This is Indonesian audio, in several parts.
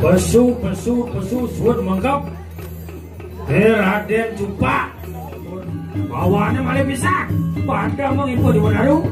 Pesu suut mengkap. Raden Cupa. Bawaannya malah bisa. Pada mengipu di Manado.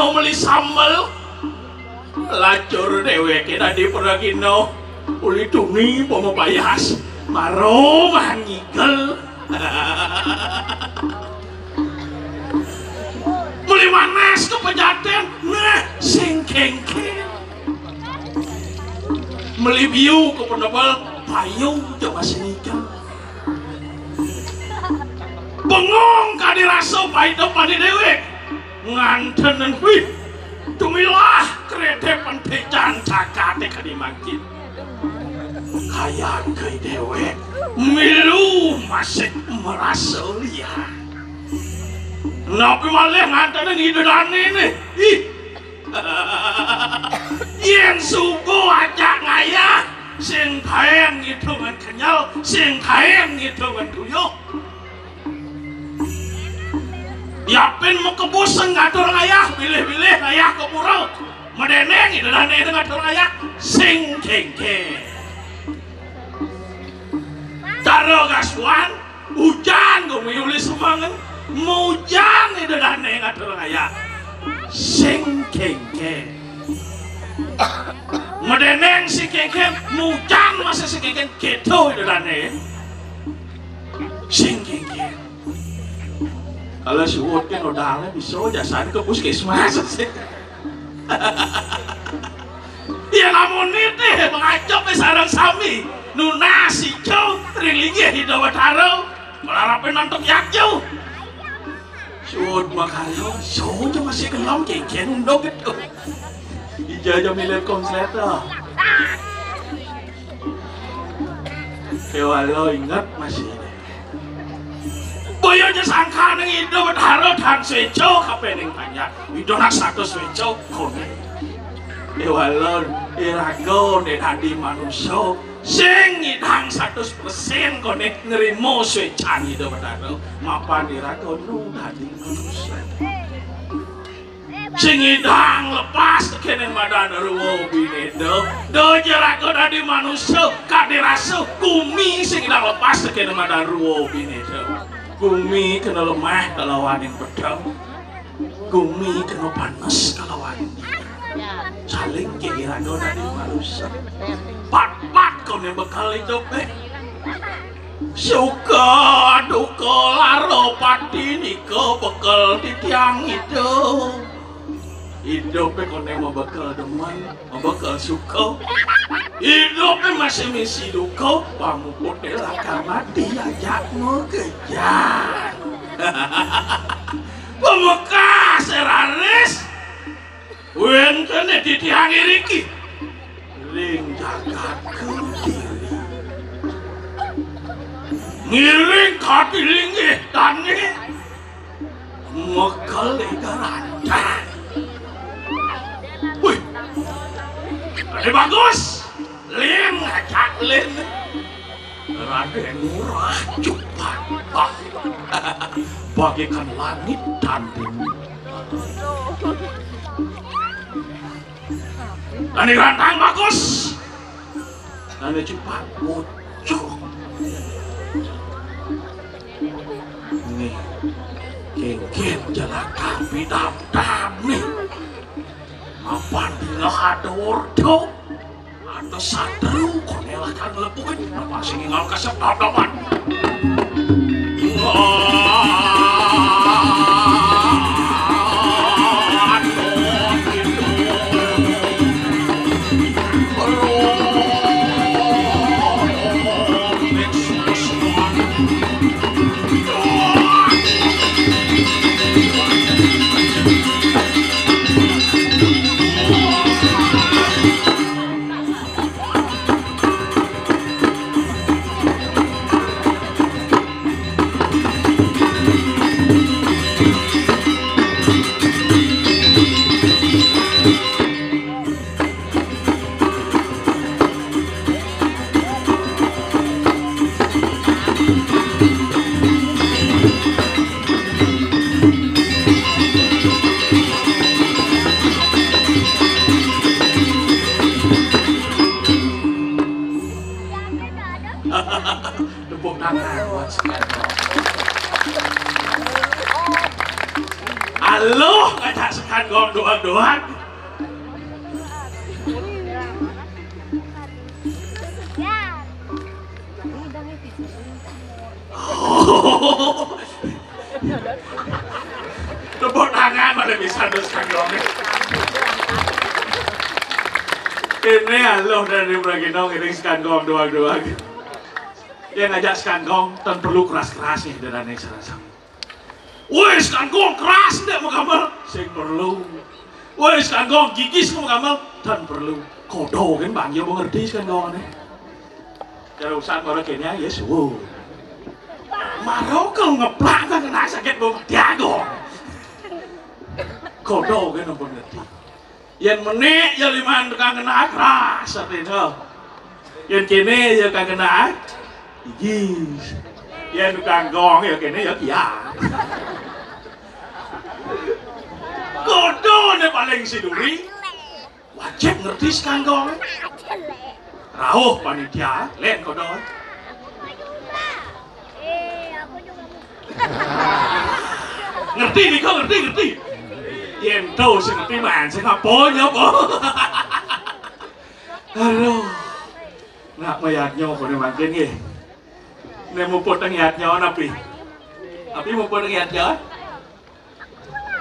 no meli sambel lacur dheweke tadi peragino uli tuni pomo payas maro mangigel meli manas kepejaten nah sing kengken meli biu kepenebel payung coba singigel bengong kadiraso paido padi dewek ngantenen wih tumilah kredepan pecan cakate kadimangkin kayak ke dewek milu masih merasa lihat napi malih ngantenen hidupan ini ih yang suku ajak ngayah sing kaeng hitungan kenyal sing kaeng hitungan tuyuk yapin mau kebosan ngatur ayah pilih-pilih ayah ke murau medeneng itu dan itu ngatur ayah sing kengke taruh gaswan hujan gue miuli semangat hujan itu dan itu ngatur ayah sing kengke medeneng si kengke hujan masa si kengke gitu itu dan itu sing kengke kalau si Wotin udah bisa jasan ke puskesmas sih. Ya namun itu mengacau ke sarang sami nuna si Jow ringlingi hidup taro melarapin nonton yakjau Sud makayo Jow aja masih kelam kengken undok gitu ija aja milir konsleto kewalo ingat masih boyo aja sangka neng hidup berharap dan sejo kape neng banyak itu nak satu sejo kone dewalon irago nih tadi manusia sing idang 100% kone nerimo sejan hidup berharap mapan irago nu tadi manusia sing idang lepas kene madan ruwo binedo do jerago tadi manusia kadirasa kumi sing idang lepas kene madan ruwo binedo Gumi kena lemah kalau wanin pedang, gumi kena panas kalau wanin saling kira dona di manusia. Pat-pat kau nih bekal hidup suka duka laro pati niko bekal di tiang hidup. Hidupnya kau nih mau bekal deman, mau bekal suka. Hidupnya masih misi duka, kamu putih laka mati ajak mau kejar. Pemekas seraris, wen kene di tiang iriki, ling jagat kediri, ngiring kati lingi tani, mekal legarantai. Wih, ini bagus. Len ngajak len Raden murah cepat bagaikan langit dan bumi dan rantang bagus dan cepat muncul nih kengken jelaka bidam-dam nih mapan bila ada ordo ada satru konelah kan lepuin apa sih ngal kasep dapan doang. Tepuk tangan pada bisa terus kagongnya. Ini halo dari Bragino ngiring skandong doang-doang. Dia ngajak skandong dan perlu keras-keras nih dan aneh serasa. Woi skandong keras deh mau kamu, sing perlu. Woi skandong gigis mau kamu dan perlu. Kodo kan bang ya mau ngerti skandong aneh. Kalau usaha orang kayaknya ya suhu. Marau kalau ngeplak kan kena sakit mau diagong. Kodo kan mau ngerti. Yang menik yang lima tukang kena keras artinya. Yang kini yang tukang kena gigis. Yang tukang gong yang kini ya kia. Kodo ini paling siduri. Wajib ngerti sekarang gong. Rauh panitia, len kodo. Ngerti nih kau ngerti. Yang tahu sih ngerti man, saya ngaponya po. Aduh, nak mayatnya po nih makin nih. Nih mau potong yatnya napi. Tapi mau potong yatnya?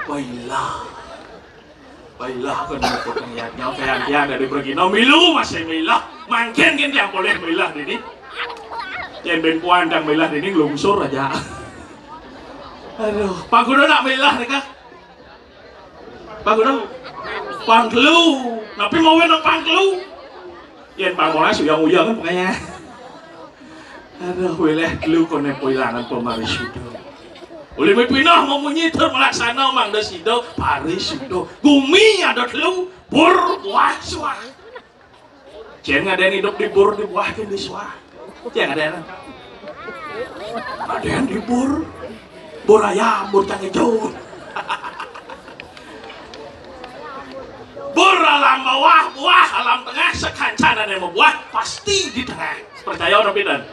Baiklah kan mau potong yatnya. Kayak dia dari Bragino milu masih milah. Makin kan yang boleh milah ini. Yang benpuan yang milah ini lungsur aja. Aduh, Pak Kudo nak milah nih kak? Pak Kudo? Pangkelu, tapi mau wenok pangkelu. Yang pangkola sudah uyang kan pokoknya. Aduh, wilayah dulu konek poilangan pemarisudo. Oleh mepinah mau menyitir melaksana mang desido parisudo. Gumi ada dulu bur buah suah. Jangan ada yang hidup di bur di buah kan di suah. Jangan ada yang. Ada yang di bur ayam, bur cang hijau. Bur alam bawah, buah alam tengah, sekancanan yang mau buah pasti di tengah. Percaya orang pindah.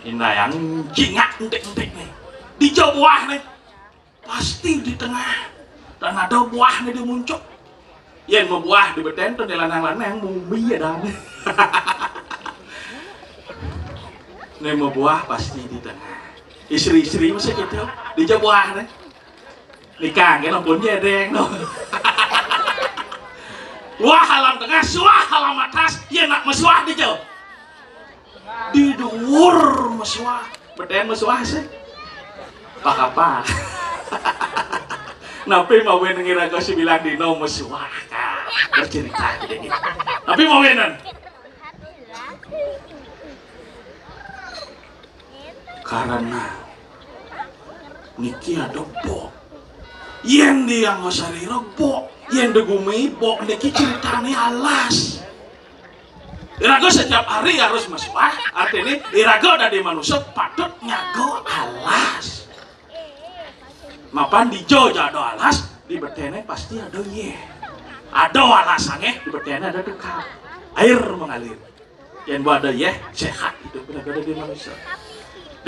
Ini yang jingak entik-entik nih. Di jauh buah nih, pasti di tengah. Dan ada buah nih dia muncul. Yang mau buah di beten tuh di lanang-lanang mumi ya dah. Nih mau buah pasti di tengah. Istri-istri masih gitu di jauh buah nih. Nikah kan lampunya deng no. Wah alam tengah, suah alam atas, ya nak mesuah di jauh. Di dhuwur mesuah, beden mesuah sih. Pak apa? Napi mau ngira kau si bilang di no mesuah kan, bercerita gitu. Tapi mau wenan. Karena niki ada bok, yang dia ngosari rebok. Yang degumi bok niki ceritanya alas. Irago setiap hari harus mesuah, artinya irago dari manusia patut nyago alas. Mapan di jauh ada alas, di betene pasti ada ye. Ada alasannya, di betene ada tukang. Air mengalir. Yang buat ada ye, sehat itu benar-benar di manusia.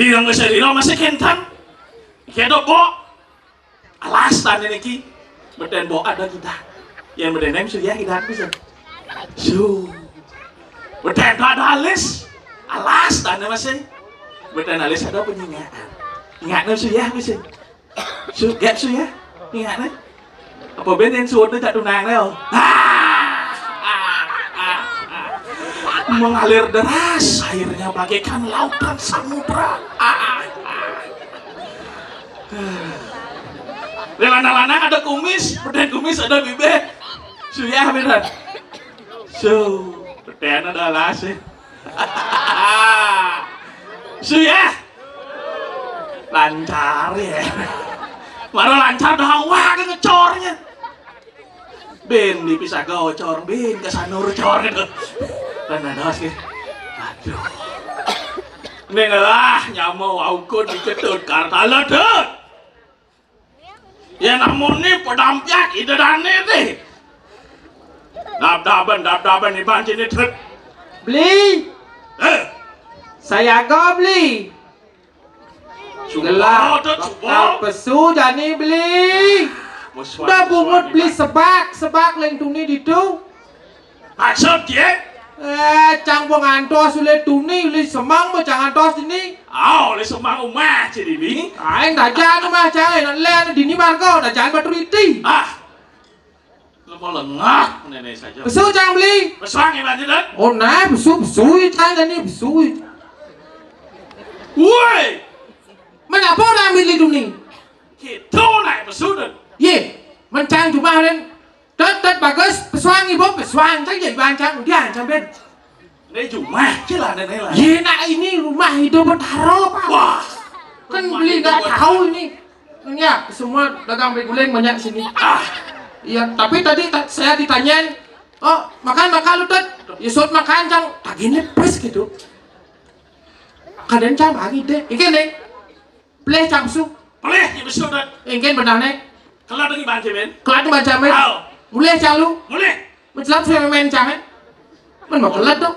Di yang ngeseri masih kentan. Kedo bok. Alas tanya niki. Beten bawa ada kita yang berdeneng suya kita bisa beten ada alis alas tanda masih beten alis ada penyingaan ingatnya suya bisa gap suya ingatnya apa benten suot itu tak tunang leo mengalir deras airnya bagaikan lautan samudra di lana-lana ada kumis, beden kumis ada bibir. Suya bener. Beden ada alas. Suya. Lancar ya. Baru lancar dawa kan ngecornya. Ben dipisah gocor, ben kesanur cor gitu. Dan ada sih. Aduh. Ini lah nyamuk aukun dicetut karta ledut. Ya namun nih pedampiak ide dane deh. Dap-daban di banci ini truk. Beli. Saya go beli. Gelap. Pesu jani beli. Udah bungut beli sebak leng tuni ditu. Maksud dia? Cang bong antos ule tuni ule semang mo cang antos ini. Oh, le semang umah jadi ini. Aing dajan mah cang enak len dini margo dajan baturiti. Lo mau lengah nenek saja. Besu cang beli. Pesuang yang lanjut. Oh nah besu cang ini besu. Woi, Mana apa orang milih tuni? gitu naik pesudan. Ye, mencang cuma len. Tet bagus pesuang ibu pesuang cang jadi bancang dia cang ben. Ini cuma lah nenek lah. Ye nak ini rumah hidup bertaro pak. Wah, Kan beli nggak tahu ini. Ya semua dagang beguling banyak sini. Iya tapi tadi saya ditanyain. Oh makan lu tet. Yusut makan cang. Taginya pas gitu. Kadang cang bagi deh. Ikan deh. Pleh cang su. boleh ya pesudan. Ikan benar nih. Kalau dengan banci men. Kelat baca men. Mulai cang lu. Boleh. Mencelat saya main cang men. Men mau kelat dong.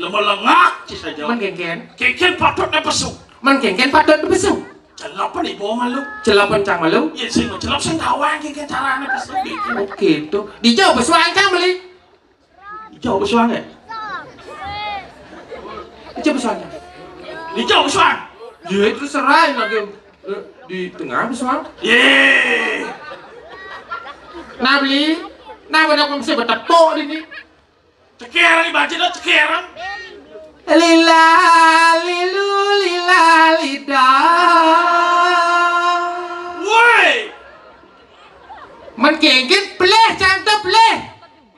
Lo mau lengah sih saja. Men genggen. Keken patut na pesu. Men genggen patut besu. Celap nih bawa malu. Celapan cang malu. Ya sih, celap sih kawan keken caranya pesu. Oke tuh. Dijauh pesuang cang beli. Jauh pesuang ya? Dijauh pesuangnya. Jauh pesuang. Ya itu serai lagi di tengah pesuang. Yeay. Nah beli. Nah benar kau bisa bertepuk ini. Cekeran nih banci lo cekeran. Lila lilu lila lida. Woi. Men genggen pleh cang tuh pleh.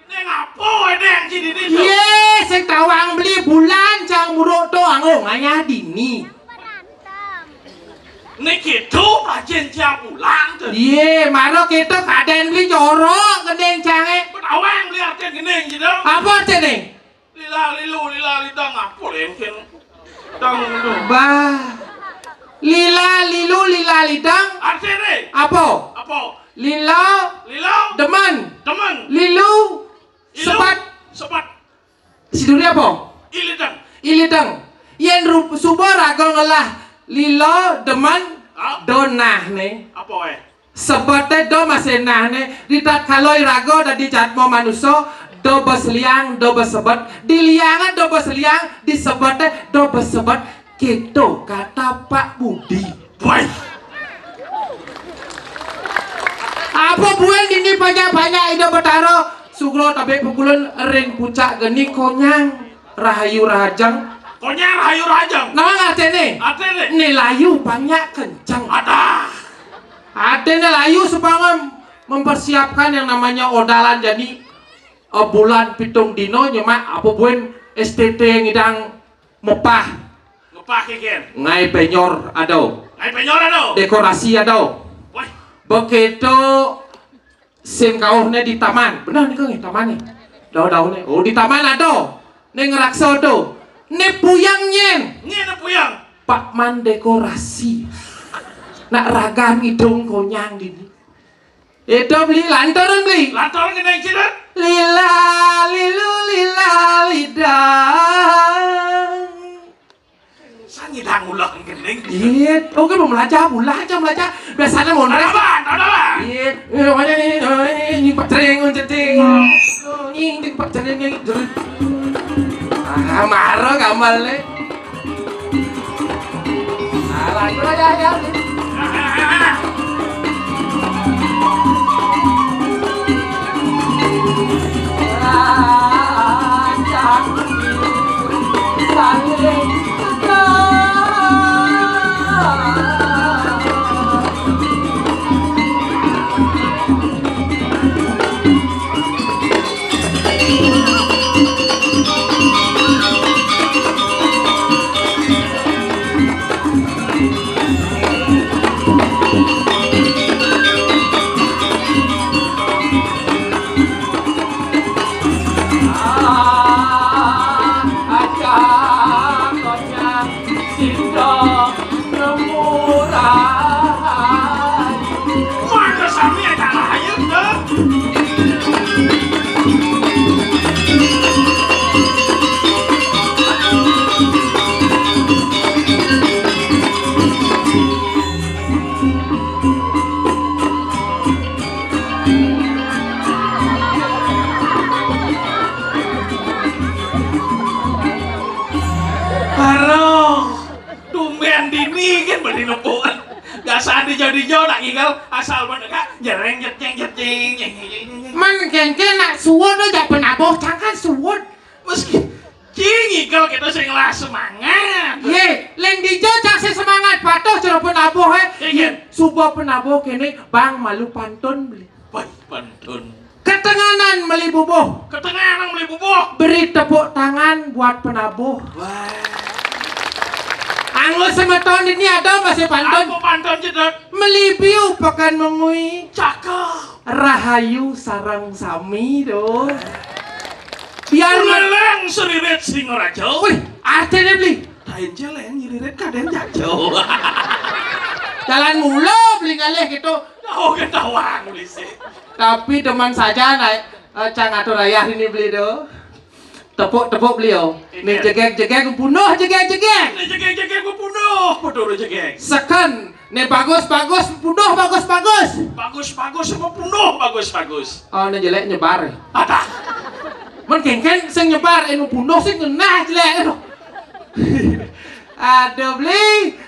Ini ngapo ini yang sini nih tuh. Ye, saya tawang beli bulan cang muruk doang oh ngaya dini. Ini gitu ajen siap pulang tuh. Ye, maro kita kaden beli jorok gedeng cange. Awang lihat yang gini gitu. Apa cene? Lila lila ngapo lengken. Dang itu. Bah. Lila lilu lila lidang. Artinya Apa? apa? Lila Lila demen. teman. Lilu sepat. Sepat. Siduri apa? Ilidang. Ilidang. Yen subor agol ngelah. Lilo demen donah nih. Apa Sebetnya do masih nah nih. Ditat kaloi rago dan dicat mau manusia. Do besliang do besebet. Diliangan do besliang. Disebetnya do besebet. Gitu kata Pak Budi. Boy. Apa buan ini banyak-banyak ide betaro. Sugro tabe pukulan ring pucak geni konyang. Rahayu rahajang. Konyang hayu rajang. Nama ngerti nih? Artinya Nih layu banyak kencang. ada. Ada nih layu supaya mempersiapkan yang namanya odalan jadi bulan pitung dino nyemak apa buan STT yang idang mepah. Ngepah keken. Ngai penyor ada. Ngai penyor ada. Dekorasi ada. Woi. Begitu sim kauhnya di taman. Benar nih kang taman nih. Daun-daunnya. Oh di taman ada. Nih ngeraksa tuh. Nih puyang nyen. Ini ada puyang. Pak Man dekorasi. Nak ragam hidung konyang dini. Itu beli lantaran beli. Lantaran kena cilat. Lila lilu lila lidang. Sangi dang ulah kening. Iya, oke mau belajar. Biasanya mau Ada apa? Iya, makanya ini pak cering, ini pak cering yang marah gamalnya. Lanjut aja. di nempuan. Biasaan dijo nak ngigal asal menegak jereng jeteng. Man kengken nak suwon do jak penabuh cangkan suwon. Meski ngigal kita sing lah semangat. Ye, leng dijo cang se semangat patuh cara penabuh Subuh penabuh kene bang malu pantun beli. Baik pantun. Ketenganan beli bubuh. Ketenganan beli bubuh. Beri tepuk tangan buat penabuh. Wah. Anglo semeton ini ada masih pantun. Apa pantun jedot? Melibiu pekan mengui. Cakep. Rahayu sarang sami do. Biar Leleng seriret sing ora jauh. Wih, artinya beli. Tain jeleng nyiriret kaden jauh. Jalan mulu beli ngalih gitu. Oh, ketawang beli sih. Tapi teman saja naik cang atur ayah ini beli do. Tepuk beliau. Nih jegek bunuh jegek. Nih jegek gua bunuh. Betul jegek. Second. Nih bagus bunuh bagus. Bagus semua bunuh bagus. Oh, nih jelek nyebar. Ada. Man kengken sing nyebar anu bunuh sing ngenah jelek anu. Aduh beli.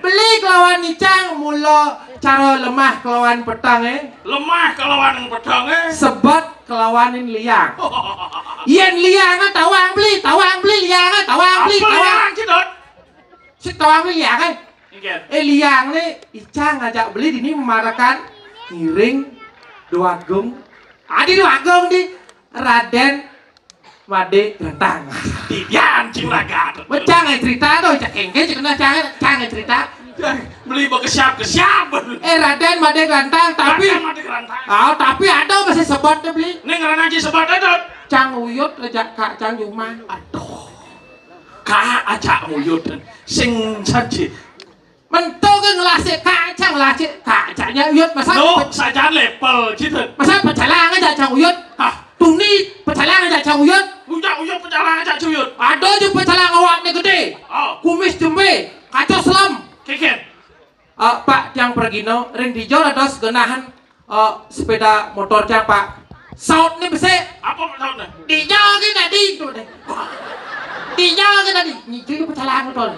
Beli kelawan icang mula cara lemah kelawan petang Lemah kelawan petang Sebat kelawanin liang. Yen liang tawang beli liang tawang beli. Si tawang beli liang liang nih icang ngajak beli dini memarakan ngiring Duagung. Adi Duagung di Raden Made Gantang. Tidian curagan. Jangan cerita tuh, jangan cerita. Beli bekesiap. Raden Made Gantang tapi tapi ada masih sebatnya beli. Ning ngaran aja sebat ada. Cang Uyut ajak Kak Cang Juma. Aduh. Kak ajak Uyut sing saji. Mentok ngelasik Kak Cang lasik Kak Cangnya Uyut masa. No, saja level gitu. Masa pecalang aja Cang Uyut. Hah. Tuni pecalang aja Cang Uyut. Uyut pecalang aja Uyut. Ada juga pecalang awaknya gede. Oh. Kumis jembe, kacau selam. Keken. Pak yang pergino ring dijo ada segenahan sepeda motor cang Pak. Saut nih bese. Apa sautnya? Dijo ke tadi tuh deh. Dijo ke tadi. Itu pecalang motor.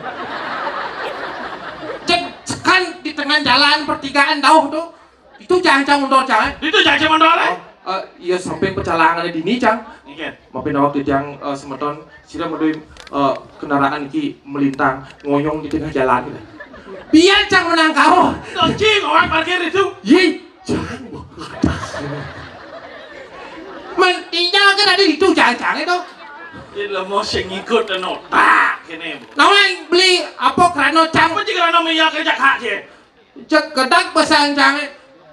Kan di tengah jalan pertigaan dauh tuh. Itu cang motor cang. Itu cang motor. Iya samping pecalangan di ini cang. Maafin waktu yang semeton sira meduin kendaraan iki melintang ngoyong di tengah jalan. Biar cang menang kau. Cing orang parkir itu. Ye, cang. Mentinggal kan tadi itu cang itu. Ini mau sing ikut nota kene. Nawang beli apa krano cang? Apa jika krano minyak kerja kak je? Cek gedak pasang cang.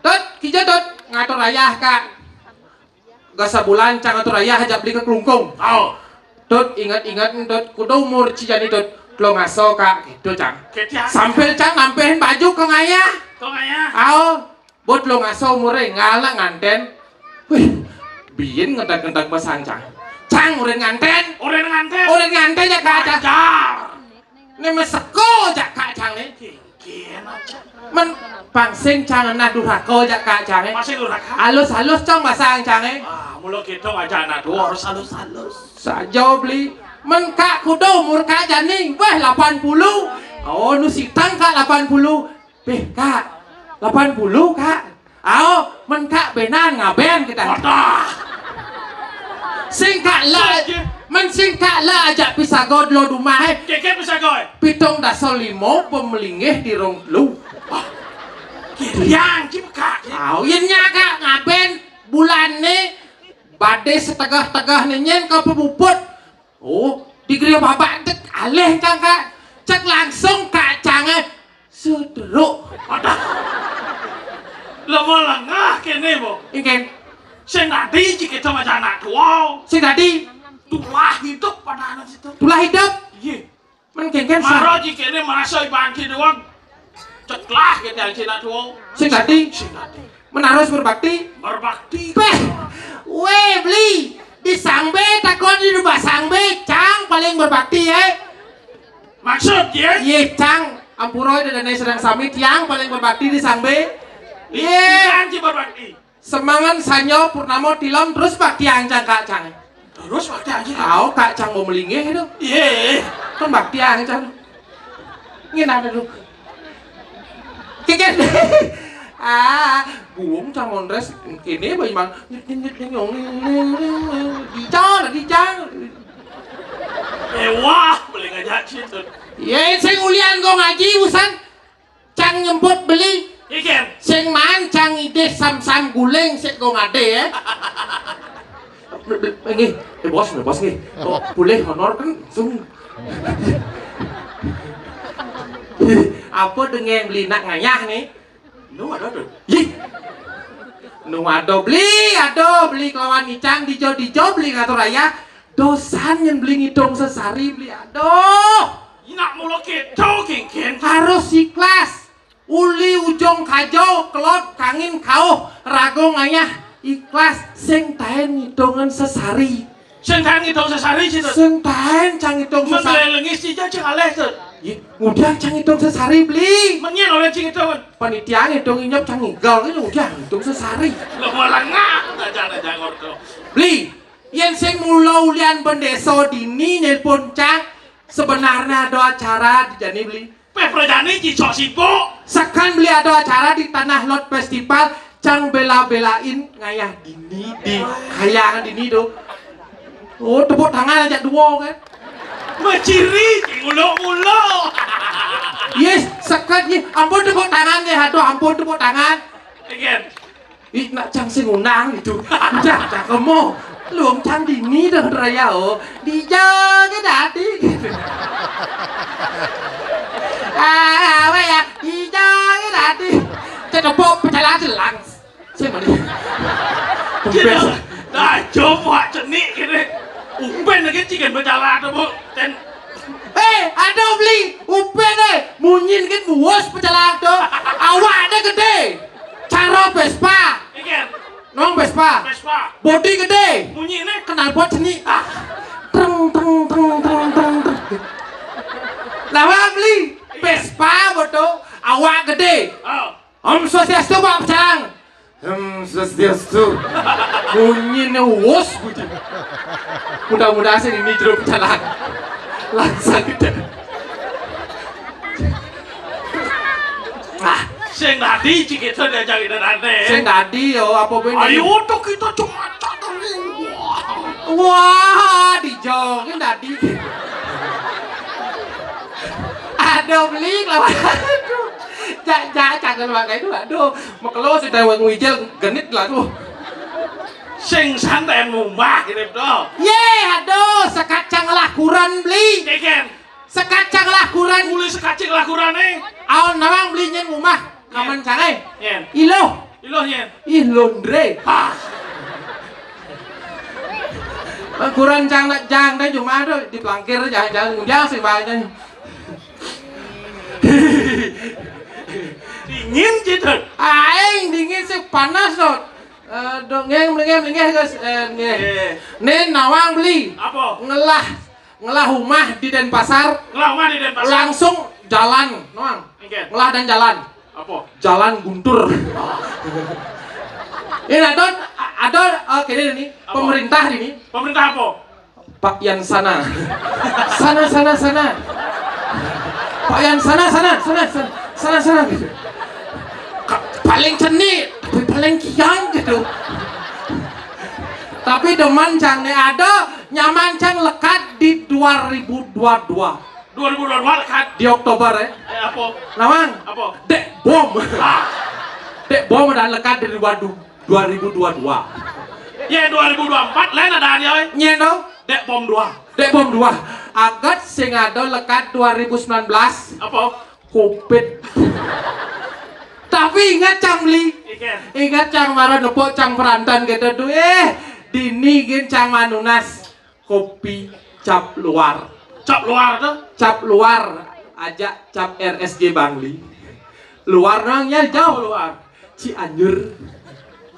Tot kita tot ngatur ayah kak. Gak sebulan cang ngatur ayah ajak beli ke kelungkung. Oh. Tot ingat tot kudu umur cijani tot lo ngaso kak gitu cang. Sampai cang nampehin baju ke ngayah. Buat lo ngaso umurnya ngalah nganten. Wih, biin ngentak pasang cang. Cang udah nganten. Udah nganten ya kak cang. Ini meseko jak kak cang nih. Men pangsing cang nah durhaka jak kak cang. Masih durhaka. Halus cang pasang cang. Mula kita aja anak dua harus halus. Saja beli. Men kak kudu umur kak jani. Weh 80. Oh nu sitang kak 80. Kak 80 kak. Men kak benan ngaben kita. Singkat lah ajak pisagod lo dumah. Keke pisagod. Pitong dasar limo pemelingih di rong lu. Yang cipka. Yen kak ngaben bulan nih badai setegah-tegah nenyen ke pebuput. Oh, digeri babak dek aleh cang kak. Cek langsung kak cange sederuk. Lama lengah kene bo. Ingin. Sing tadi jika itu macam anak tua. Sing tadi. Tulah hidup pada anak situ. Tulah hidup. Iya. Mengkengken. Maro jika ini merasa iban kita doang. Ceklah kita yang anak tua. Sing tadi. Menarus berbakti. Weh beli. Di sangbe takon di rumah sangbe. Cang paling berbakti Maksud ya? Iya cang. Ampuroy dan sedang sami tiang paling berbakti di sangbe. Iya. Cang berbakti. Semangan sanyo purnamo tilom terus bakti angcang kak cang. Terus bakti angcang. Kau kak cang mau melingih itu. Iya. Kan bakti angcang. Ngin ada lu. Keket. Buông trong môn dress kini bởi mà đi cho. Wah, beli ngajak situ. Ya, sing ulian go ngaji usan. Cang nyemput beli. Ikan. Sing man cang ide sam-sam guling sik go ngade ya. Nggih, bos nggih. Kok boleh honor kan sung. Apa dengan beli nak ngayah nih? Nu ada tuh. Yih. Nu ado beli kelawan icang dijo beli ngatur raya. Dosan yang beli ngidong sesari beli aduh. Nak mulu keto ken. Harus ikhlas. Uli ujung kajo kelot kangin kau rago ngayah ikhlas sing tahen ngidongan sesari. Sing tahen ngidong sesari situ. Sing tahen cang ngidong sesari. Melelengis sih cang aleh tuh. Udah cang ngidong sesari beli. Menyen oleh cing itu. Panitia ngidong inyap cang ngigal kan udah ngidong sesari. Lo melengah aja ngordo. Beli. Yang sing mula ulian bendeso dini nelpon cang sebenarnya ada acara di jani beli. Peprojani cicok sibuk. Sekan beli ada acara di Tanah Lot Festival cang bela-belain ngayah dini di kayangan dini tuh. Oh tepuk tangan aja dua kan. Menciri ngulo. Yes, sekan ye ampun tepuk tangan ya aduh ampun tepuk tangan. Again. Ih nak cang sing unang gitu. Udah cakemo. Luang cang dini dengan raya oh dijaga dadi apa ya dijaga dadi cedepok pecalang jelang saya mana dah coba cenik gini umpen lagi cikan berjalan tuh bu ten ada beli umpen deh munyin kan buas pecalang tuh awaknya gede cara Vespa Nong Vespa. Body gede. Bunyi ini kenal pot seni. Treng. Lama beli Vespa bodoh. Awak gede. Om Swastiastu Pak Cang. Swastiastu. Bunyinya wos gitu. Mudah-mudahan sih ini jeruk jalan. Langsung gede. Sing tadi kita diajak ide. Sing tadi yo apa bener? Ayo tuh kita cuma cakarin. Wah, dijogin tadi. Aduh beli lawan. Jangan pakai itu aduh. Makelo si teweng wijel genit lah tuh. Sing santai mumbah gitu doh. Ye, aduh sekacang lakuran beli. Keken. Sekacang lakuran. Uli sekacang lakuran nih. Aon nawang beli nyen rumah. Kaman cangai. Yen. Ilo nyen. Ih londre. Lakuran cang nak jang dah cuma tu di pelangkir jangan sih banyak. Dingin gitu. Aing dingin sih panas loh. Dongeng guys. Nen nawang beli. Apa? Ngelah rumah di Denpasar. Ngelah rumah di Denpasar. Langsung jalan, nawang. Ngelah dan jalan. Apa? Jalan guntur. Ini ada kini nih pemerintah ini. Pemerintah apa? Pak Yan sana. Sana. Pak Yan sana. Paling ceni, tapi paling kian gitu. Tapi deman cang nih ada nyaman cang lekat di 2022. 2022 lekat di Oktober ya. Apa? Nawang. Apa? Dek bom. Dek bom udah lekat di 2022. Ya 2024 lain ada aja. Nye dong. Dek bom 2. Dek bom 2. Agat sing ada lekat 2019. Apa? Covid. Tapi ingat cang beli. Ingat cang marah nepok cang perantan gitu tuh dini gin cang manunas kopi cap luar. Cap luar tuh? Cap luar aja cap RSG Bangli. Luar nangnya jauh luar. Cianjur.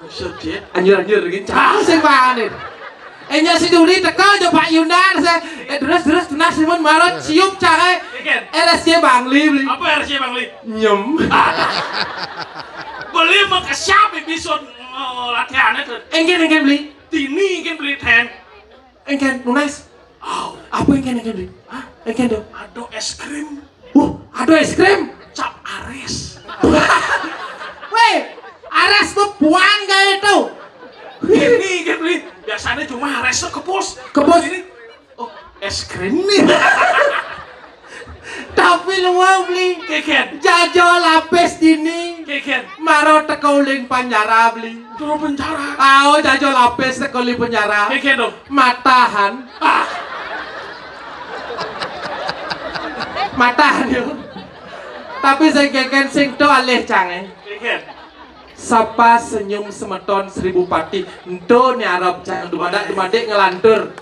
Maksudnya? Anjur gin cang sing banget. Enya si Duri teka aja Pak Yunan terus tunas Simon marot siup cang RSG Bangli beli. Apa RSG Bangli? Nyem. Beli mau ke siapa episode latihan itu? Engken beli. Tini ingin beli ten. Engken lunas. Oh, apa engken beli? Engken dong. Ada es krim. Ada es krim. Cap Ares. Ares buang gak itu? Ini kan beli. Biasanya cuma Ares kepus. Kepus ini. Oh, es krim nih. Tapi lu mau beli Keken. jajo lapis dini. Keken. Maro tekauling penjara beli. Turun penjara. Ayo jajo lapis tekauling penjara. Keken dong. Matahan. Matahan yuk. Tapi saya keken sing to alih cange. Keken. Sapa senyum semeton 1000 pati. Ento ni Arab cang dumadak ngelantur.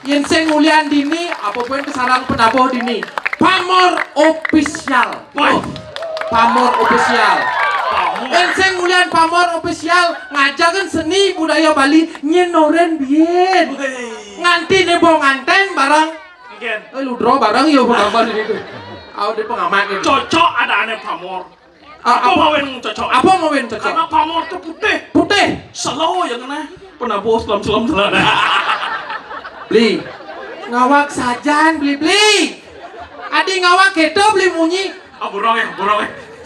Yen sing ngulian dini apapun kesarang penabuh dini. Pamor official. Wah. Pamor official. Yen sing ngulian pamor official ngajakan seni budaya Bali nyenoren bien. Nganti nebo nganten barang. Keken. Lu draw barang yo gambar itu. Au di pengamat gitu. Cocok ada aneh pamor. Apa mau cocok? Apa mau cocok? Karena pamor itu putih. Putih. Slow ya kena. Penabuh selam-selam telan. Beli. Ngawak sajan beli. Adi ngawak itu beli munyi. Burong ya.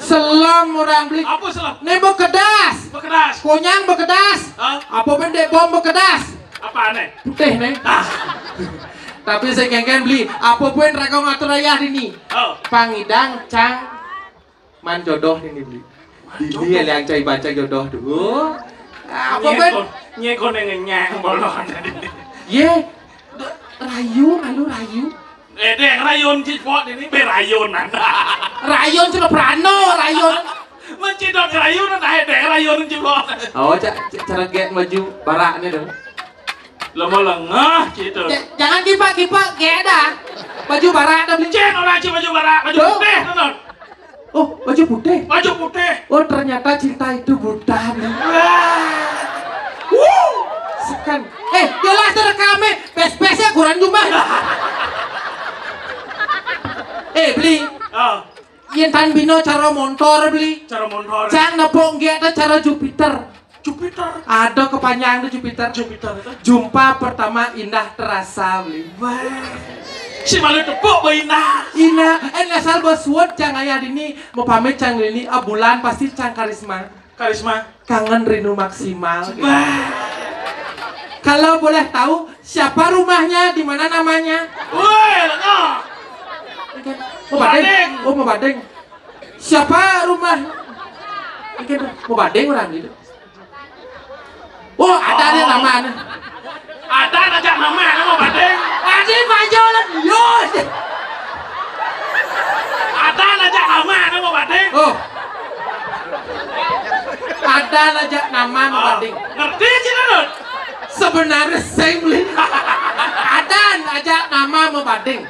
Selam orang beli. Apa selam? Nebo kedas. Bekedas. Konyang bekedas. Hah? Apa pendek bom bekedas. Apa aneh? Putih nih. Tapi saya kengken beli. Apa pun raga ngatur ayah ini. Oh. Pangidang cang man jodoh ini beli. Ini yang cai baca jodoh dulu. Apa pun Nyekon yang ngenyang bolon. ye rayu alu rayu. Deng rayon cipot ini berayonan. Rayon sudah prano rayon. Mencidok rayon ada deng rayon cipot. Oh cara get maju barak nih dong. Lama lengah gitu. Jangan kipak get dah. Baju barak dah beli. Cen orang baju barak, baju putih nonton. Oh baju putih. Baju putih. Oh ternyata cinta itu buta beli. Sekan. Jelas terekame. Pes-pesnya kurang jumlah. Beli. Oh. Yen tan bino cara motor beli. Cara motor. Jangan nepong get cara Jupiter. Jupiter. Ada kepanjangan tuh Jupiter. Jupiter itu. Jumpa pertama indah terasa beli. Si malu tepuk beina. Ina, asal boswot cang ayah dini mau pamit cang ini bulan pasti cang karisma. Karisma. Kangen rindu maksimal. Gitu. Kalau boleh tahu siapa rumahnya, di mana namanya? Woi, lengah. Mau badeng. Oh mau badeng. Siapa rumah? Mungkin mau badeng orang gitu. Oh ada nih namanya. Ada aja nama mau badeng. Ada majolan yo. Ada aja nama mau badeng. Oh. Ada aja nama mau badeng. Ngerti sih Nut? Sebenarnya saya beli. Ada aja nama mau badeng.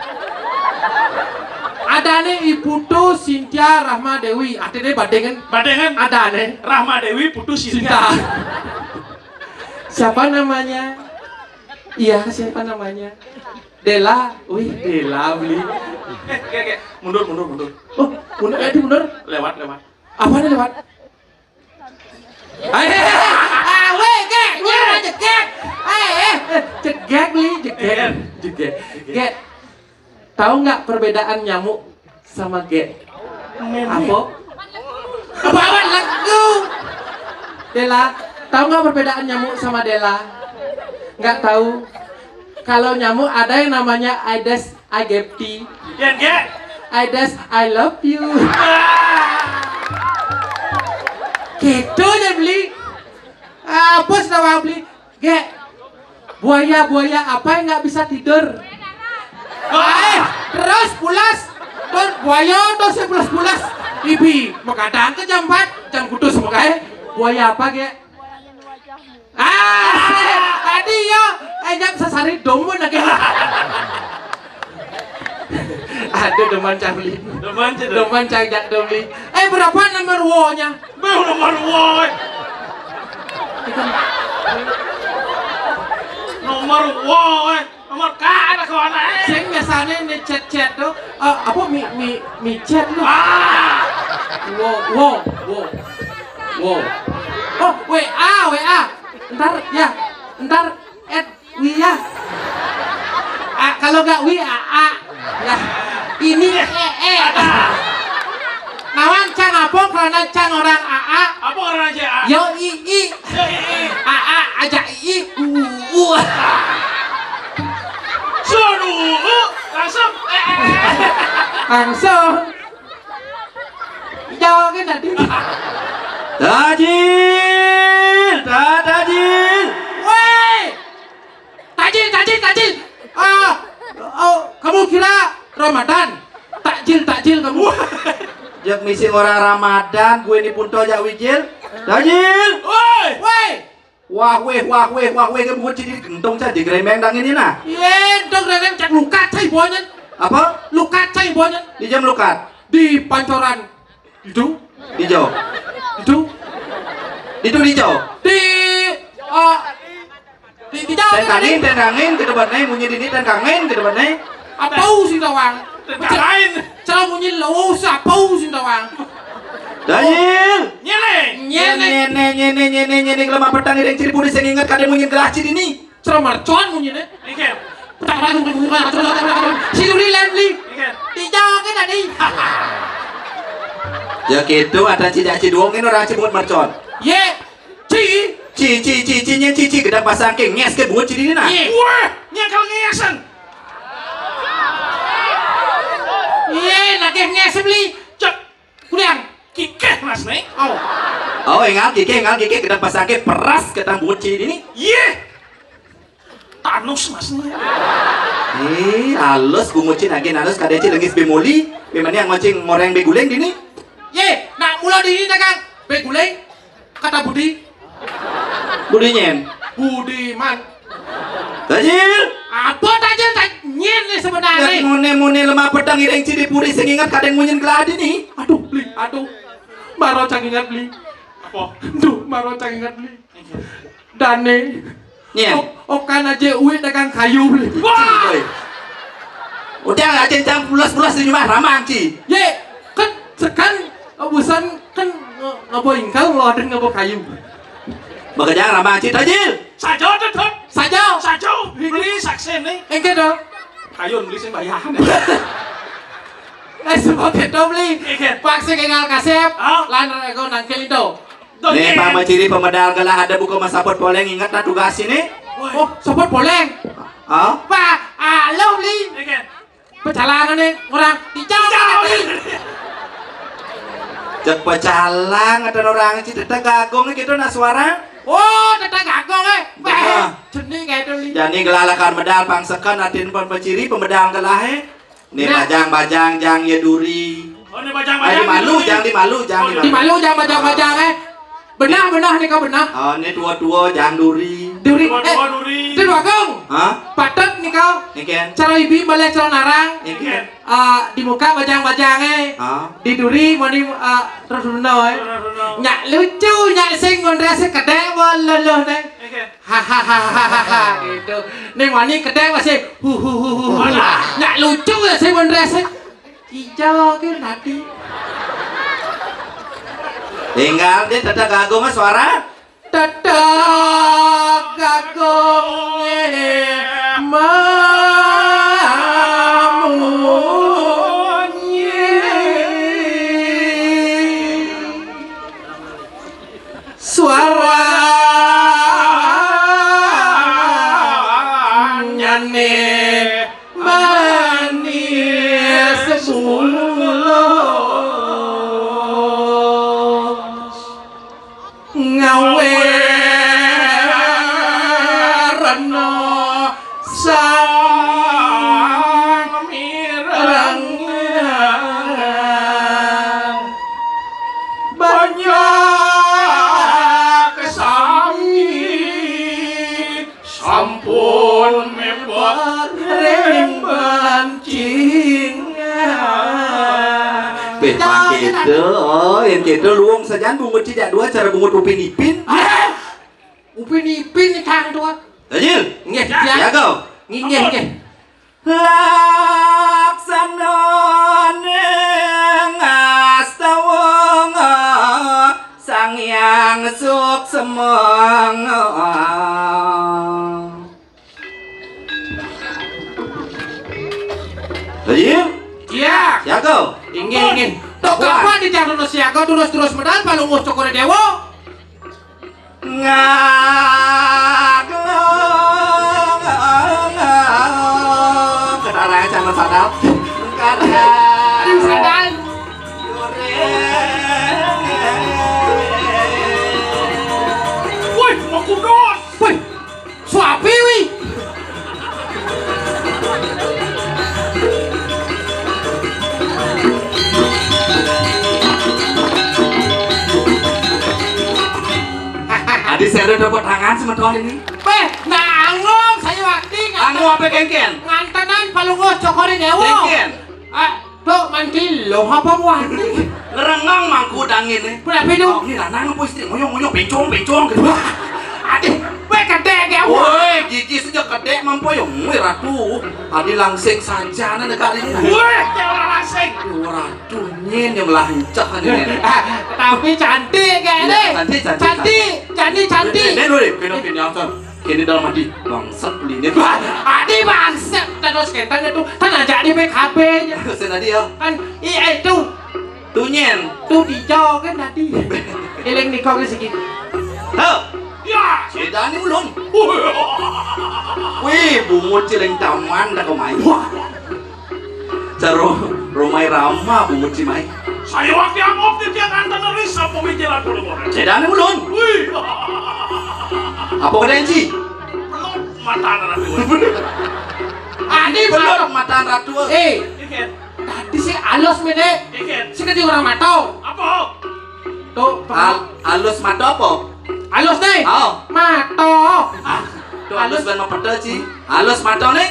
Ada nih Ibu tuh Cynthia Rahma Dewi. Artinya badengan. Badengan. Ada nih Rahma Dewi putus Cinta. Siapa namanya? Iya siapa namanya? Dela. Wih Dela beli. Mundur. Oh mundur mundur. Lewat. Apa nih lewat? Weh gek, gue udah jegek. Jegek beli, jegek. Tahu nggak perbedaan nyamuk sama gek? Apa? Apaan lagu? Dela, tahu nggak perbedaan nyamuk sama Dela? Nggak tahu. Kalau nyamuk ada yang namanya Aedes aegypti. Yang gek. Aedes I love you. Gitu aja beli. Apa sih beli? Gek. Buaya apa yang nggak bisa tidur? Terus pulas. Buaya terus pulas. Ibi, makadang ke jam 4, jam kudus makanya. Buaya apa gek? Tadi ya, jam sasari domun lagi. Ada deman cahli. Deman cahjak beli. Berapa nomor wo-nya? Nomor wo. Nomor wo. Nomor ka ada kawan Sing biasanya nih chat tuh. Apa mi chat lu? Wo. Oh, WA. Ntar ya. Kalau nggak WA. Ya. Ini Nawan cang apa karena cang orang AA. Apa orang aja? Yo ii. AA ajak ii. Suruh langsung. Langsung. Yo kan tadi. Tajil, tajil. Woi. Tajil. Kamu kira Ramadan? Takjil kamu. Jak misi orang Ramadan, gue ini pun tojak wijil. Tajil. Woi. Wah weh, kamu buat jadi gentong saja gremeng dang ini nah. Ye, dong rem cak luka cai bonyen. Apa? Luka cai bonyen Di jam lukat. di pancoran. Itu Hijau. itu Itu hijau. di jauh Ten kangin ke depan nih, bunyi dini ten kangin ke depan nih. apau sing tawang. Lain. Cara bunyi lawas apau sing tawang. Tajil. Nyele. Nyene lemah petang yang ciri puri saya ingat kadang bunyi gelah ciri ini. Cara mercon bunyi ne. Ikan. Si Luli Lemli Ikan. di jauh kan tadi. Ya gitu ada cici doangin orang cibut mercon. Ye, ci. Cici gedang pasang ke nges ke buat ciri ini nah. Wah, nyangkal ngeyasan. Ye, lagi nges beli. Cek. Kurang. Kikeh mas nih. Oh. Oh ingat gigi gedang pasang ke peras gedang buat ciri ini. Ye. Tanus mas nih. Halus bumucin lagi halus kadeci lengis bemoli. Bemani yang mancing moreng beguleng dini. Ye, nak mula di ini dagang. Beguleng. Kata Budi. Budinyen. Budiman. Tajil. Apa tajil nyen nih sebenarnya? Mune lemah pedang ireng ciri puri sing ingat kadang munyin geladi nih. Aduh, beli, aduh. Maro cang ingat beli. Apa? Duh, maro cang ingat beli. Dane. Nyen. Okan aja uwi dagang kayu beli. Wah. Udah aja jam pulas di rumah ramang ci. Ye, kan sekan busan kan ngapa ingkal ngeloden ngapa kayu. Bekerja ramang ci tajil. Sajo tetep. Saja. Beli saksen nih. Engke dong. Kayun beli sing bayaran. Semua itu beli. Ikan. Paksi kengal kasep. Oh. Lan rego nangkel itu. Nih pama ciri pemedal gelah ada buku masapot poleng ingat nah tugas ini. Oh, sobat boleng. Oh. Pak, alo beli. Ikan. Pecalangan nih orang hijau tadi. Cek pecalang ada orang ci tetep gagong gitu nah suara. Oh, tetap gagong Betul. Jenis kayak itu beli. Jadi gelalakan medal pangsekan atin peciri pemedal gelah nih Nah. bajang jang ya duri. Oh ini bajang-bajang. Di malu Di malu jangan bajang-bajang Benah nih kau benah. Oh ini tua jang duri. Duri. Duri. Itu gagong. Hah? Patet nih kau. Nih Ken. Cara ibi boleh cara narang. Nih Ken. Di muka bajang-bajangnya. Oh. Di duri mau di terus benar. Nyak lucu, nyak sing ngondrese kedek waloloh neng. Ikan. Hahaha gitu. Neng wani kedek masih hu. Nyak lucu ya sing ngondrese. Hijau ke nanti. Tinggal dia tetap gagong suara. Tetap gagongnya mamunyi suara nyane manis mulus ngawe reno sang mirangnya banyak kesami sampun mebat rembancingnya Betul gitu. Oh, yang gitu luang saja bungut tidak dua cara bungut upin ipin. Upin ipin kang tua. Tajil. Nggih, Ya kau. nggih. Laksana ngastawang sang yang suk semang. Tajil. Iya. Ya kau. Ingin. Tok kapan di jangan siaga terus medal palung cokore dewo. Ngaglong kenaranya jangan sadap karena Sadal. Woi, mau kudus. Wih, suapi wih. Adi saya dapat tangan sementara ini. Weh, nangong saya wakti. Anu apa kengken? Ngantenan palungos cokore dewo. Kengken. Tuh manti lo apa wakti. Ngerengong mangku dangin nih. Berapa itu? Oh, ini lanang apa istri ngoyong bencong gitu. Adik, weh gede dewo. Woi, gigi sejak gede mampu ya, woi ratu. Adi langsing saja nih negara ini. Woi, orang langsing. Ratu nyen yang melancak ini. Tapi cantik kayaknya. Cantik. Ini dulu, kini asal. Kini dalam hati bangsat ini. Adi bangsat terus kentan itu kan ajak di PKB nya. Senadi ya. Kan itu Tuh nyen. tuh dijo kan tadi. Ileng nikah ke segitu. Tuh. Ya, Sedani ulun. Wih, bungut cileng taman dah kau main. Caro rumai ramah bungut cimai. saya waktu yang optif yang antar risau pemikiran dulu. Sedani ulun. Wih, Apa kena Enci? belum mata anak Adi Belum baru. mataan ratu. Iket, Tadi si alus mene. iket. Si keti orang matau. Apa? Tuh, Alus mata apa? alus nih. Oh. Matau. Tuh alus ban mapeda Ci. Alus mata nih.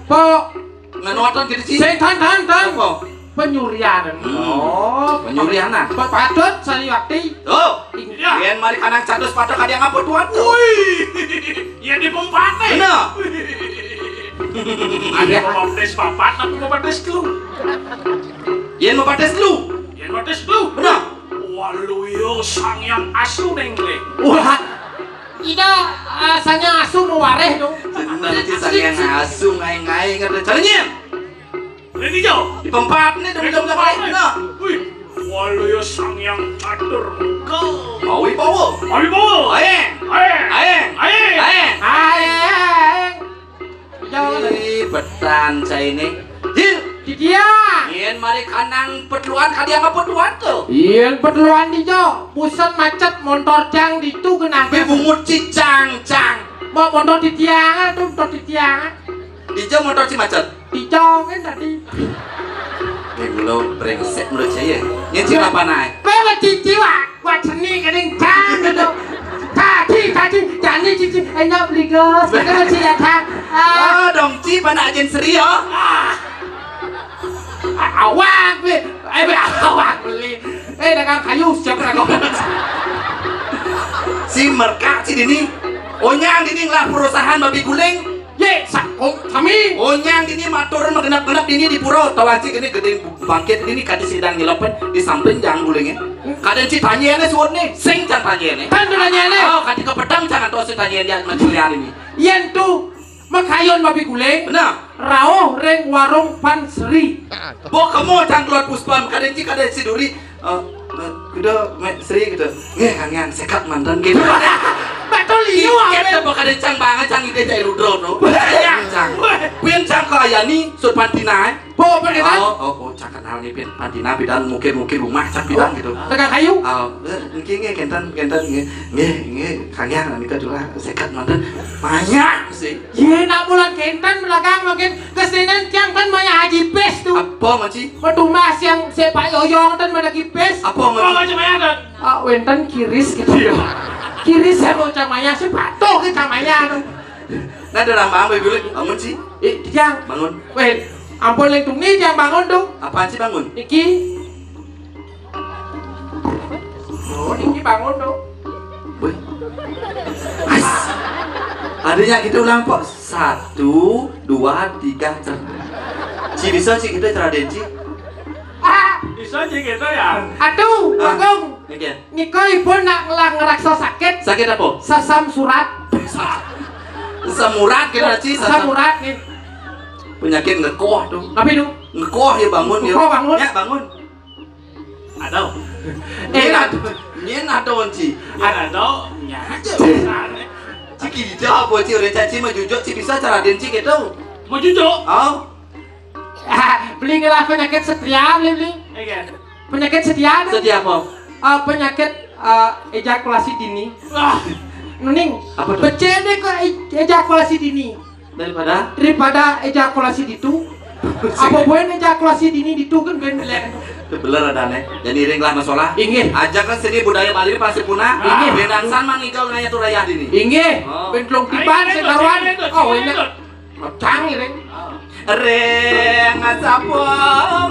Po Ngenoton gitu Ci. sing tan. Apa? Penyurian. Oh, Penyurian nah. Patut saya waktu. Tuh. Ya. Yen mari kanang catus pada kadang apa tuan tuh. Wih, ya di pempat nih. Bener. Ada mau baptis papat, tapi mau baptis lu. Yen mau pates lu. Ya baptis lu. Bener. Waluyo sang yang asu nengle. Wah. Ida sanya asu mewareh dong. Senang Ci sang yang asu ngai-ngai ngerti caranya. Ini jauh. Di pempat nih demi-demi kali. Bener. Wih, waluyo sang yang atur ke. Bawi bawa. Ayo bawa. Aeng. Ayo. Aeng. Ayo. Aeng. Aeng. Jangan Betan saya ini. Jil. di dia. Yen mari kanang petluan kadang apa tuan tuh. Yen perluan di jo, pusen macet motor jang di tu kena. Bungut cicang. Mau motor di tiang tuh motor di tiang. Ijo motor si macet. Di jo kan tadi. Belum brengsek menurut saya. Nyen apa naik? Bela cici wa seni kadang jang gitu. Tadi jani cici enak beli gas. Kalau cici datang. Oh, dong Ci pada ajen seri ya. Awak be, awak beli. Dagang kayu siapa kau? Si merkak si dini. Onyang dini lah perusahaan babi guling. Ye, sakong kami. Onyang dini matur magenap-genap dini di pura. Tahu sih ini gede bangkit dini kadi sidang nyelopen di samping jang gulingnya. Kadang si tanyane suwon nih, sing can tanyane. Kan tanya nih. Oh, kadi ke pedang jangan tuh si tanyane dia macurian ini. Yen tu makayon babi guling. Benar. Rauh reng warung Pansri. Bo kamu cang keluar puspam kadang si duri. Kuda Sri gitu. Nggih kangen sekat mantan gitu. Betul liu Kita bakal cang banget cang ide jai ludro no. Cang. Pian cang kaya ni sud pantina. Po perkenan. Oh cang kenal nih pian pantina bidan mungkin rumah cang bidan gitu. Dagang kayu. Mungkin kentan nggih kangen nika juga sekat mantan banyak sih. Ye nak bulan kentan belakang mungkin kesenian tiang kan maya haji pes tu. Apa maci? Waktu mas yang sepak yoyong kan lagi pes. Apa Oh, maci? macam mana? Wenten kiris gitu ya. Kiris saya mau camaya sepatu ke camaya tu. Nah dalam apa dulu? Bangun sih. Tiang. Bangun. Weh, ampun lentung ni tiang bangun tu. Apaan sih bangun? Niki. Oh, Niki bangun tu. Wih. As. Adanya kita ulang kok. 1, 2, 3 cer. Si bisa sih kita ceraden sih. Bisa aja gitu ya. Aduh, Bagong. Niki. Niko ibu nak ngeraksa sakit. Sakit apa? Sasam surat. Semurat kita sih. Sasam surat nih. Penyakit ngekoh tuh. Tapi tu. Ngekoh ya bangun ya. Ngekoh bangun. Ya bangun. Ada. Nyen adon ci. Ada nya aja besarnya. Ciki jawab buat ci udah caci mah jujur ci bisa cara den ci gitu. Mau jujur? Oh. Beli ngelah penyakit setia beli. Iya. Penyakit setia. Setia apa? Penyakit ejakulasi dini. Wah. Nuning. Apa tuh? Becede ke ejakulasi dini Daripada ejakulasi ditu. Apa boleh ejakulasi dini ditu kan ben belek. beler ada nih. Jadi ring lah masalah. Inggih. Ajak kan seni budaya Bali pasti punah. Inggih. Bedansan mang ngigau ngaya tuh raya dini. Inggih. Oh. Ben tlong tipan sekaruan. Oh ini. Canggih ring. Reng sapo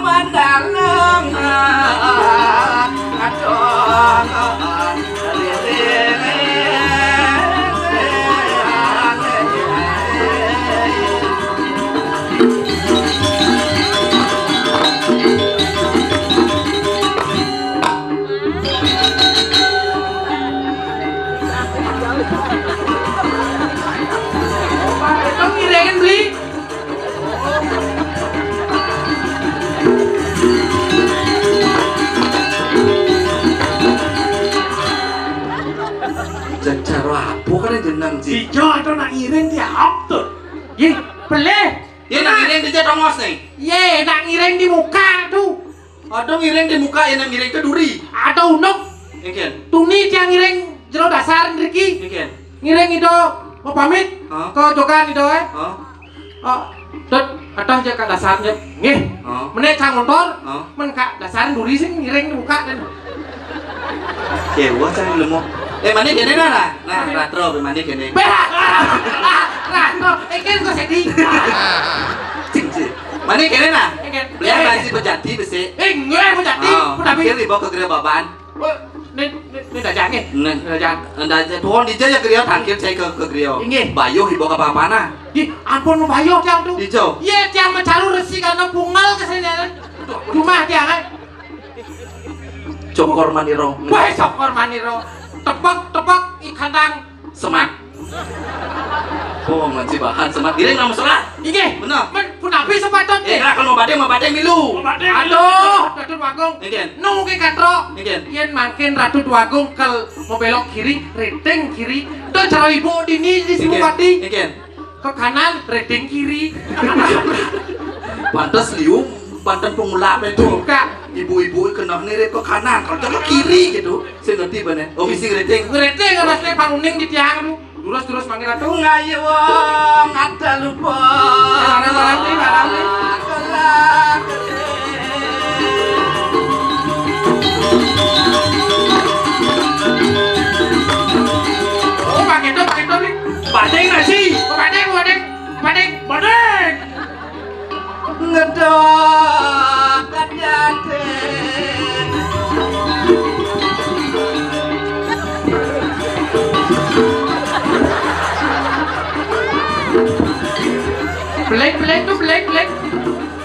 mandaleng adon cara apa kan jenang ci? Ijo atau nak ngiring dia tuh. Ye, peleh. Ya nak ngiring di jatongos nih. Ye, nak ngiring di muka tuh. Ada ngiring di muka yang ngiring ke duri. Ada unuk. Ikan. Tuni yang ngiring jero dasar Riki. Ikan. Ngiring itu mau pamit. Hah? Ke jogan itu Oh. Dan ada aja kak dasarnya. Nggih. Oh. Meneh cang motor. Oh. Men kak dasar duri sih ngiring di muka dan. Kewa cang lemok. Mandi kene nah. Nah, ratro mandi kene. Ratro, ikan kok sedih. Cing. Mandi kene nah. Ikan. Beli basi pejati besi. Nggih, mau jadi. Tapi Kiri bawa ke gereja baban. Ini dajangnya. Nah, Dajang. Anda tuan di jaya gereja tangkir saya ke gereja. Inggih. Bayu hibo ke apa-apa Di ampun mau bayo tiang tuh. Hijau. Iya tiang mencaru resi karena bungal kesenian. Rumah tiang kan. Cokor maniro. Wah cokor maniro. Tepok ikan tang Semak. Oh, masih bahan semak giring nama salah. Inggih. Benar. Men pun api sepatut Kalau mau badeng milu. Aduh, Ratu Wagung. Ikan. Nunggu katro. Ikan. Yen makin Ratu Wagung kel mau belok kiri, rating kiri. Do cara ibu dini di Sumupati. Ikan. Ke kanan, rating kiri. Pantas liu, pantas pemula itu. Buka. Ibu-ibu kena nirip ke kanan, kalau ke kiri gitu. Saya ngerti bener. Oh, misi rating. Rating rasanya panguning di tiang lu. Terus manggil Ratu. Ngayu wong ada lupa. Barang nih. Oh, pakai itu nih. Badeng nasi. Badeng. Ngedok kadate.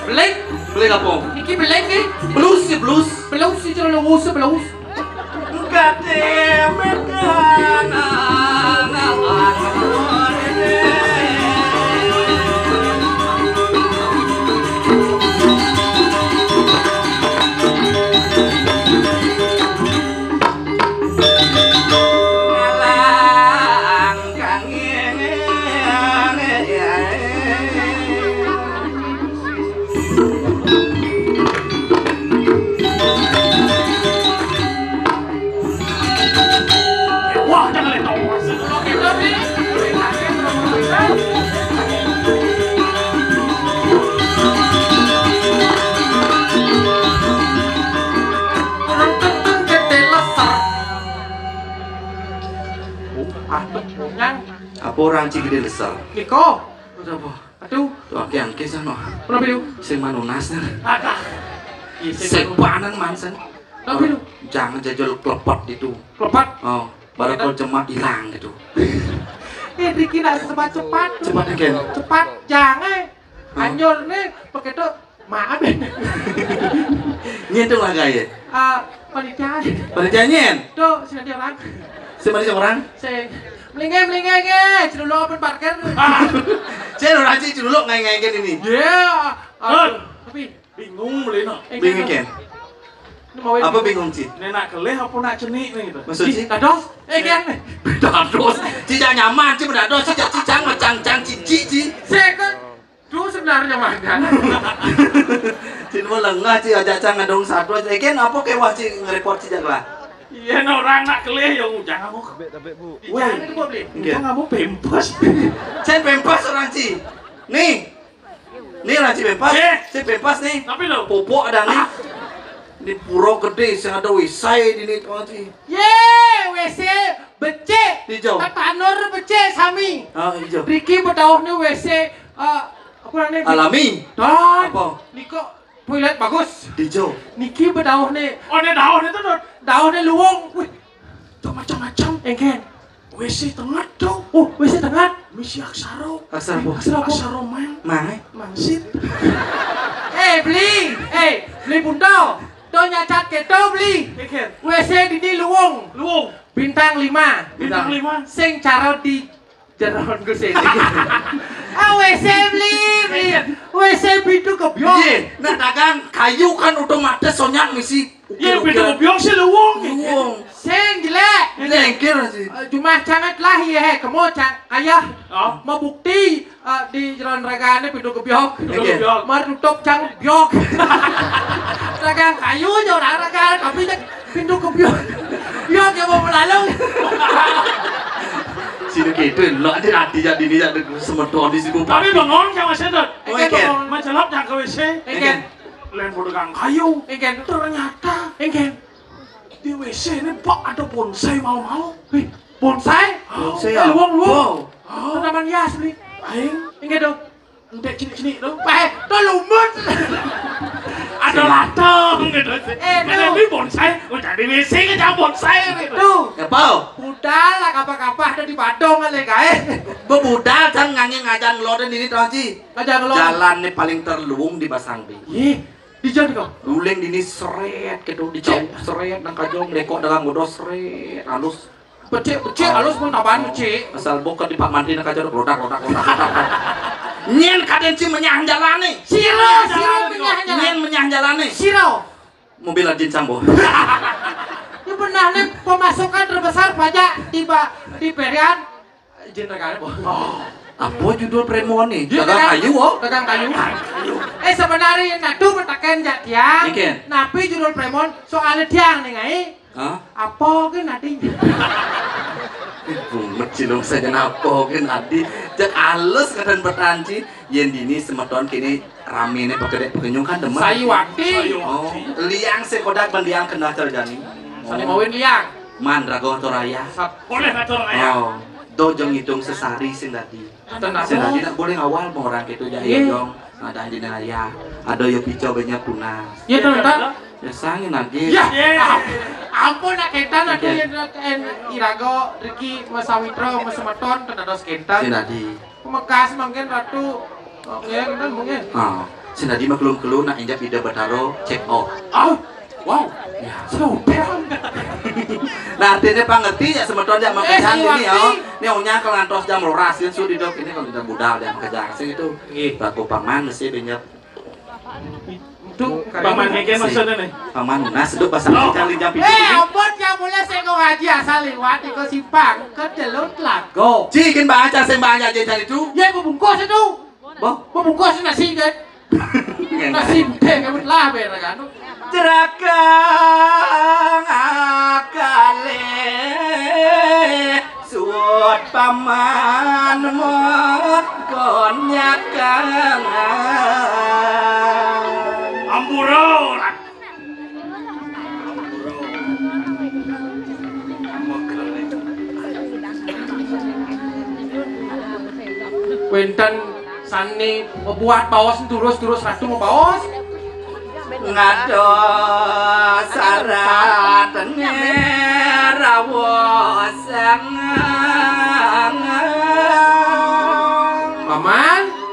Black. Beli apa? Iki black nih. Blues sih blues. Belaus sih jangan belaus. Kate mekana Wah, jangan letok. Apa orang cigede lesar? Niko. Apa? Aduh. Tuh angke sana. Kenapa lu? Sing manunas nah. Ada. Sing panan mansan. Kenapa lu? Jangan jajal klepot itu. Lepat. Oh, baru kalau cemat hilang gitu. Riki nak cepat. Cepat kan? Cepat jangan. Anjur nih pakai itu maaf ya. Nyetung lah gaya. Panitia. Pada nyen. Tuh sini dia orang. Semari orang. Melingkai ke, celuluk open parkir. Saya udah aja dulu ngai-ngai ini. Ya. Tapi Bingung beli no. Bingung kan? Apa bingung Ci? Ini nak kelih apa nak cenik nih gitu. Maksud Ci? Dados, kan? Dados. Ci jangan nyaman Ci mendados Ci jangan macang-cang Ci. Saya kan dulu sebenarnya makan. Ci mau lengah Ci ajak cang ngadong satu aja. Kan apa kewah Ci nge-report Ci jangan lah. Iya orang nak kelih ya ujang kamu. Wah, ini gua beli. Ujang kamu pempes. Saya pempas orang Ci. Nih orang Ci pempas. Saya pempas nih. Tapi lo Popok ada nih. Di puro gede sing ada wisai di nih orang Ci. WC becek. Hijau. Tanur becek sami. Ah hijau. Riki bedauhnya WC apa namanya? Alami. Dan Apa? Niko toilet bagus. Hijau. Niki bedauhnya oh ini daun itu tuh. daunnya luwung. Wih, Tuh macam-macam. engken. WC tengah tuh. Oh, WC tengah. Misi aksaro. Aksara apa? Aksaro man. Mangsit. Beli bundau. Do nyacat keto beli. Ikan. WC di ini luwung. Luwung. Bintang 5. Bintang 5. Sing cara di jeron gue sini. WC beli. WC pintu kebyong. Iya, nah dagang kayu kan otomatis soalnya misi. Iya pintu kebyong sih luwung. Luwung. Sing jelek. Lengkir sih. Cuma cangat lah ya, kamu ayah Oh. mau bukti di jeron regane pintu kebyong. Pintu Oke. kebyong. Mar tutup cang byok. Ragang kayu aja orang ragang tapi pintu kebyong. Byok yang mau melalui. Sini gitu, lo ada hati jadi ini jadi semedon di situ. Tapi bangun sama sedot. Oh, ikan. Macelap jangan ke WC. Engken, Lain pedagang kayu. engken, Ternyata engken. di WC ini pak ada bonsai malu-malu. Wih, bonsai. Bonsai Eh, luwung. Oh. Tanaman hias beli. Aing, Engken dong. entek cilik-cilik dong. Tuh lumut. Ada latang gitu. Tuh. Ini bonsai. Udah di WC kan jangan bonsai gitu. Tuh. Ya pau, Budal lah kapah-kapah ada di Badung kali kae. bebudal kan ngangin ngajan ngeloden ini tuh Ci. Aja ngelong. Jalan nih paling terluung di Pasangbi. Ih, di jalan kok. Luling di ini seret gitu dicau seret nang kajong lekok dalam godos seret halus. Becek, halus pun apaan becek. Asal bokap di Pak Mandi nang kajong rodak. Nyen kaden Ci menyang jalane. Siro menyah jalan. Nyen menyang jalane. Siro. Mobil Ajin Sambo. Ini benar nih pemasukan terbesar pajak di Perian. Izin rekan boh. Apa judul premo nih? Dia Dagang kayu oh. Dagang kayu. Sebenarnya nadu bertaken jak tiang. Iken. Napi judul premon soalnya tiang nih ngai. Hah? Apa ke nanti? Bumet cilung saja napo kan adi jak halus kadang bertanci yen dini semeton kini rame nih pakai pekenyung kan demen. Sayiwati. Oh, liang sekodak bandiang kena terjani. Sani mawin liang. Man rago toraya. Boleh ngatur ayah. Oh, dojong hitung sesari sing tadi. Tenang. Sing tadi tak boleh awal mau orang gitu jadi Iya. dong. Ada di naya. Ada yo pico banyak tunas. Ya tenang. Ya sangin lagi. Ya. Yeah. Ampun nak kentan aku Iken. yang Irago, Riki, Mas Sawitro, Mas Semeton, tenados Sing kentan. tadi. Mekas mungkin ratu. Ya kentan mungkin. Oh, sing tadi mah kelum-kelum nak injak ida bataro check out. Oh, wow. Ya. Sudah. Nah, artinya pangerti ya semeton jam makan Sayiwati. ini ya. Ini ohnya kelantos jam loras kan sudah dok ini kalau udah budal jam kerja sing itu. Baku paman sih banyak. Tuh, Paman ngeke maksudnya nih. Paman nah seduk pasang kita jam pitu Eh, ini. ampun ya boleh saya ngaji asal lewat di simpang ke jalur lago. Cikin baca sing baca jajan itu. Ya bungkus itu. Boh, Bungkus nasi kan. Nasi teh kamu lah bener kan. jerakang akale suwot paman mot konyakang. Ampuro. Wenten sani membuat bawas terus ratu mau bawas. Ngado saratnya rawosang.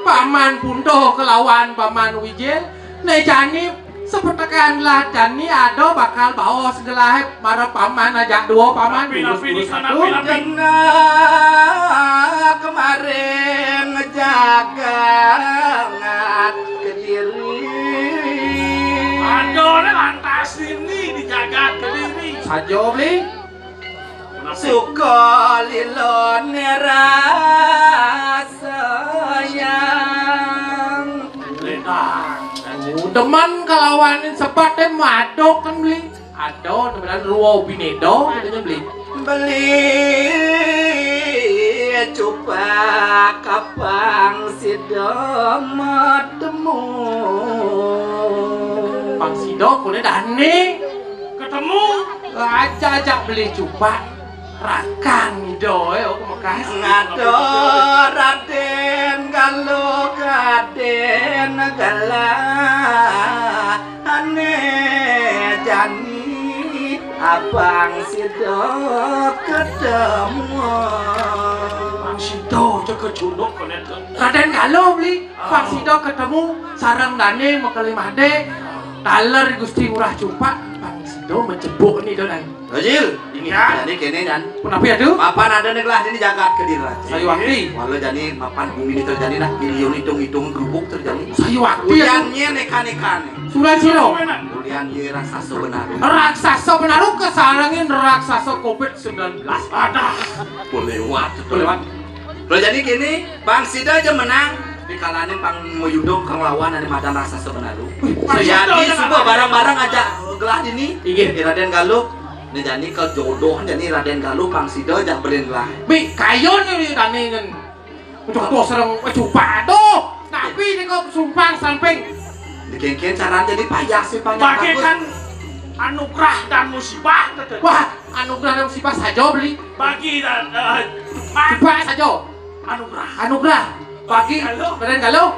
Paman punto kelawan paman Wijil. Nejani sepertekan lah jani ada bakal bawas gelah marah paman ajak dua paman Napi, satu. Kena kemarin ngejaga ngat kediri. Aduh, ini lantas ini saja beli. Suka lilon rasayang Deman kalawanin sepatnya madok kan beli. Ado temenan ruwo binedo katanya beli. beli coba kapang sidomot temu Pang Sido kuliah dane Ketemu. ajak beli cupa rakan doe aku makas ngado Raden Galuh Raden Gala ane jani abang sidok ketemu Mang Sido jaga junduk kene tuh. Raden Galuh beli Pang Sido ketemu sarang dane mekeli made taler Gusti Ngurah Cupa Pang Sido menjebuk nih donan Rajil, Ya. jadi kene dan kenapa ya tuh mapan ada nih kelas ini jagat ke diri. sayu wakti Walau jadi mapan bumi ini terjadi nah miliun hitung gerubuk terjadi. sayu wakti ya tuh Uliannya nekan-nekan. Sulan Siro Ulian ye raksasa benar. raksasa benar kesarangin raksasa COVID-19 Ada. Lewat. lewat Lo jadi gini, Bang Sida aja menang dikalahin Pang Moyudong kang lawan ada madan raksasa benar. Jadi semua barang-barang aja gelah ini. Inggih. Raden Galuh. Nih jadi ke jodoh jadi Raden Galuh Pang Sida aja beren gelah. bi kayo nih daningan untuk bos serang cupa tuh tapi ini kok sumpang samping Dikengken cara jadi payah sih banyak Bagaikan anugerah dan musibah. wah anugerah yang sifat saja beli Bagi dan cupa saja anugerah. anugerah bagi Raden Galuh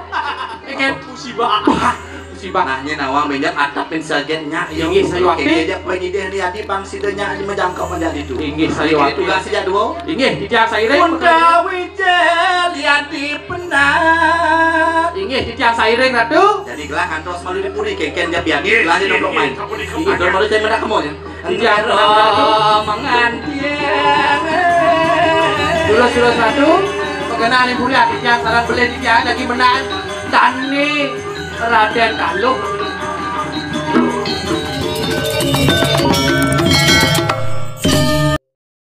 ingin Musibah. wah musibah Nahnya nawang banyak atapin sajennya Inggih, sayu wakti. Kayaknya pengideh nih hati Bang Sidenya aja menjangkau menjadi itu. Inggih, sayu wakti. Tugas saja dua. ingin titiang saireng Bunda Wijel hati penat. ingin titiang saireng ratu Jadi gelah kantos malu dipuri kengken dia biar gelah dia dong main. Inggih. Adon malu saya mendak kamu ya. Tidak, mengantian. dulu satu mengenali mulia titiang sarang beli titiang lagi menang dan nih Raden Galuh